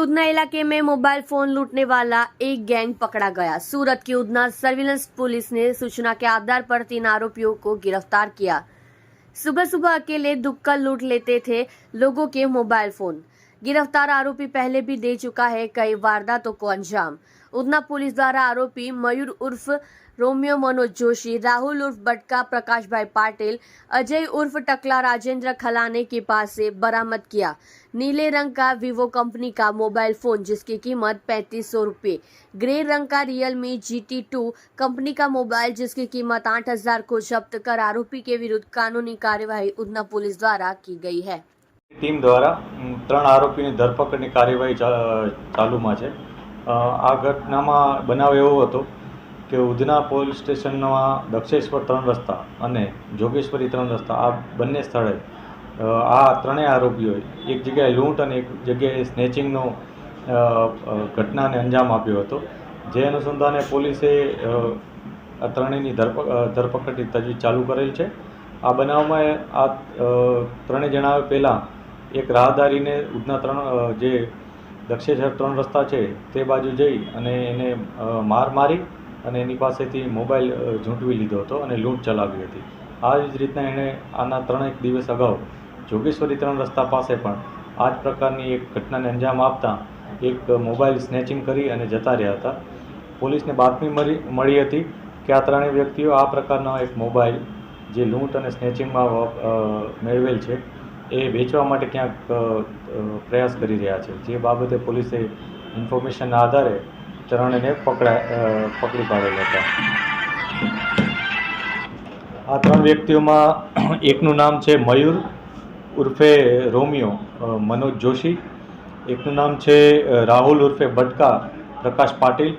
उधना इलाके में mobile phone लूटने वाला एक गैंग पकड़ा गया। सूरत की उधना सर्विलांस पुलिस ने सूचना के आधार पर 3 आरोपियों को गिरफ्तार किया। सुबह सुबह अकेले दुक्कड़ लूट लेते थे लोगों के मोबाइल फोन। गिरफ्तार आरोपी पहले भी दे चुका है कई वारदातों को अंजाम। उधना पुलिस द्वारा आरोपी मयूर उर्फ रोमियो मनोज जोशी, राहुल उर्फ बटका प्रकाश भाई पाटिल, अजय उर्फ टकला राजेंद्र खलाने के पास से बरामद किया नीले रंग का वीवो कंपनी का मोबाइल फोन जिसकी कीमत 3500 रुपये, ग्रे रंग का रियलमी GT2 कंपनी का मोबाइल जिसकी कीमत 8000 को जब्त कर आरोपी के विरुद्ध कानूनी कार्यवाही उधना पुलिस द्वारा की गई है। टीम द्वारा 3 आरोपीની ધરપકડની કાર્યવાહી ચાલુમાં છે। આ ઘટનામાં બનાવ એવો હતો કે ઉધના પોલીસ સ્ટેશનમાં દક્ષેશ્વર 3 રસ્તા અને જોગેશ્વરી 3 રસ્તા આ બંને સ્થળે આ ત્રણેય આરોપીઓએ એક જગ્યાએ લૂંટ અને એક જગ્યાએ સ્નેચિંગનો ઘટનાને અંજામ આપ્યો હતો। જે અનુસંધાને પોલીસે આ ત્રણેયની ધરપકડની તજવીજ ચાલુ કરેલ છે। આ બનાવમાં આ ત્રણેય જણાવે પહેલાં એક રાહદારીને ઉધના જે દક્ષેશ્વર 3 રસ્તા છે તે બાજુ જઈ અને એને માર મારી અને એની પાસેથી મોબાઈલ ઝૂંટવી લીધો હતો અને લૂંટ ચલાવી હતી। આ જ રીતના એણે આના 3 દિવસ અગાઉ જોગેશ્વરી 3 રસ્તા પાસે પણ આ જ પ્રકારની એક ઘટનાને અંજામ આપતા એક મોબાઈલ સ્નેચિંગ કરી અને જતા રહ્યા હતા। પોલીસને બાતમી મળી હતી કે આ ત્રણેય વ્યક્તિઓ આ પ્રકારના એક મોબાઈલ જે લૂંટ અને સ્નેચિંગમાં મેળવેલ છે એ વેચવા માટે ક્યાંક પ્રયાસ કરી રહ્યા છે। જે બાબતે પોલીસે ઇન્ફોર્મેશનના આધારે ત્રણેયને પકડી પાડેલ હતા। આ 3 વ્યક્તિઓમાં એકનું નામ છે મયુર ઉર્ફે રોમિયો મનોજ જોશી, એકનું નામ છે રાહુલ ઉર્ફે બટકા પ્રકાશ પાટિલ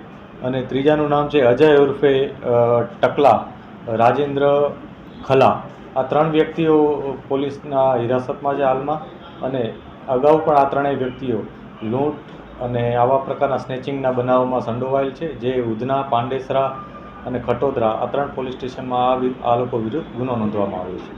અને ત્રીજાનું નામ છે અજય ઉર્ફે ટકલા રાજેન્દ્ર ખલા। આ 3 વ્યક્તિઓ પોલીસના હિરાસતમાં છે હાલમાં અને અગાઉ પણ આ ત્રણેય વ્યક્તિઓ લૂંટ અને આવા પ્રકારના સ્નેચિંગના બનાવોમાં સંડોવાયેલ છે। જે ઉધના, પાંડેસરા અને ખટોદરા આ 3 પોલીસ સ્ટેશનમાં આ લોકો વિરુદ્ધ ગુનો નોંધવામાં આવ્યો છે।